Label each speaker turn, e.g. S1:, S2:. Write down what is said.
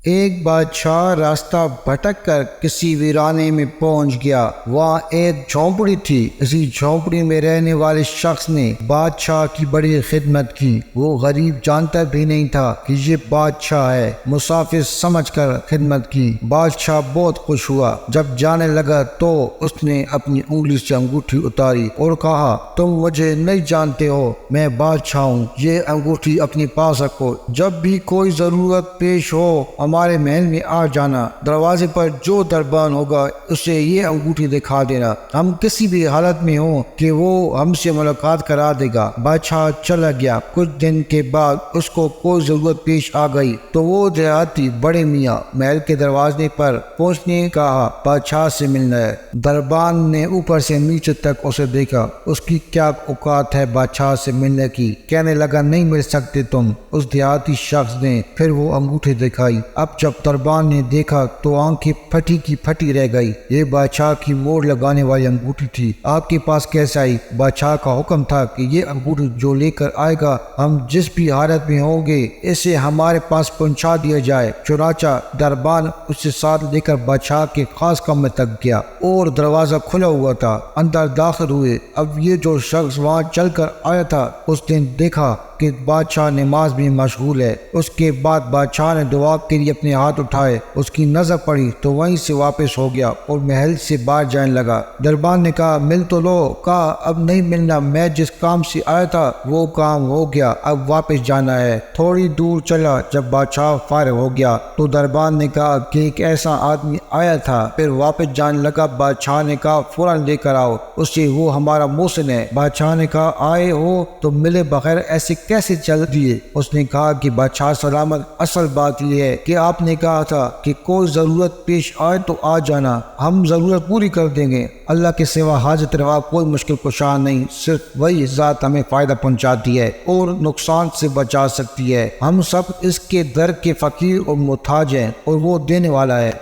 S1: ایک بادشاہ راستہ بھٹک کر کسی ویرانے میں پہنچ گیا۔ وہاں ایک جھونپڑی تھی۔ اسی جھونپڑی میں رہنے والے شخص نے بادشاہ کی بڑی خدمت کی۔ وہ غریب جانتا بھی نہیں تھا کہ یہ بادشاہ ہے۔ مسافر سمجھ کر خدمت کی۔ بادشاہ بہت خوش ہوا۔ جب جانے لگا تو اس نے اپنی انگلی سے انگوٹھی اتاری اور کہا، تم مجھے نہیں جانتے ہو، میں بادشاہ ہوں۔ یہ انگوٹھی اپنے پاس رکھو۔ جب بھی کوئی ضرورت پیش ہو ہمارے محل میں آ جانا۔ دروازے پر جو دربان ہوگا اسے یہ انگوٹھی دکھا دینا۔ ہم کسی بھی حالت میں ہوں کہ وہ ہم سے ملاقات کرا دے گا۔ بادشاہ چلا گیا۔ کچھ دن کے بعد اس کو کوئی ضرورت پیش آ گئی تو وہ دیہاتی بڑے میاں محل کے دروازے پر پہنچنے کہا، بادشاہ سے ملنا ہے۔ دربان نے اوپر سے نیچے تک اسے دیکھا۔ اس کی کیا اوقات ہے بادشاہ سے ملنے کی؟ کہنے لگا، نہیں مل سکتے تم۔ اس دیہاتی شخص نے پھر وہ انگوٹھی دکھائی۔ اب جب دربان نے دیکھا تو آنکھیں پھٹی کی پھٹی رہ گئی۔ یہ بادشاہ کی مور لگانے والی انگوٹھی تھی۔ آپ کے پاس کیسے آئی؟ بادشاہ کا حکم تھا کہ یہ انگوٹھی جو لے کر آئے گا ہم جس بھی حالت میں ہوں گے اسے ہمارے پاس پہنچا دیا جائے۔ چنانچہ دربان اسے ساتھ لے کر بادشاہ کے خاص کمرے تک گیا اور دروازہ کھلا ہوا تھا۔ اندر داخل ہوئے۔ اب یہ جو شخص وہاں چل کر آیا تھا اس نے دیکھا کہ بادشاہ نماز میں مشغول ہے۔ اس کے بعد بادشاہ نے دعا کے لیے اپنے ہاتھ اٹھائے۔ اس کی نظر پڑی تو وہیں سے واپس ہو گیا اور محل سے باہر جانے لگا۔ دربان نے کہا، مل تو لو۔ کہا، اب نہیں ملنا، میں جس کام سے آیا تھا وہ کام ہو گیا، اب واپس جانا ہے۔ تھوڑی دور چلا۔ جب بادشاہ فارغ ہو گیا تو دربان نے کہا کہ ایک ایسا آدمی آیا تھا، پھر واپس جانے لگا۔ بادشاہ نے کہا، فوراً لے کر آؤ اسے، وہ ہمارا محسن ہے۔ بادشاہ نے کہا، آئے ہو تو ملے بغیر ایسے کیسے چل دیے؟ اس نے کہا کہ بادشاہ سلامت، اصل بات یہ ہے کہ آپ نے کہا تھا کہ کوئی ضرورت پیش آئے تو آ جانا، ہم ضرورت پوری کر دیں گے۔ اللہ کے سوا حاجت روا کوئی مشکل کشا نہیں، صرف وہی ذات ہمیں فائدہ پہنچاتی ہے اور نقصان سے بچا سکتی ہے۔ ہم سب اس کے در کے فقیر اور محتاج ہیں اور وہ دینے والا ہے۔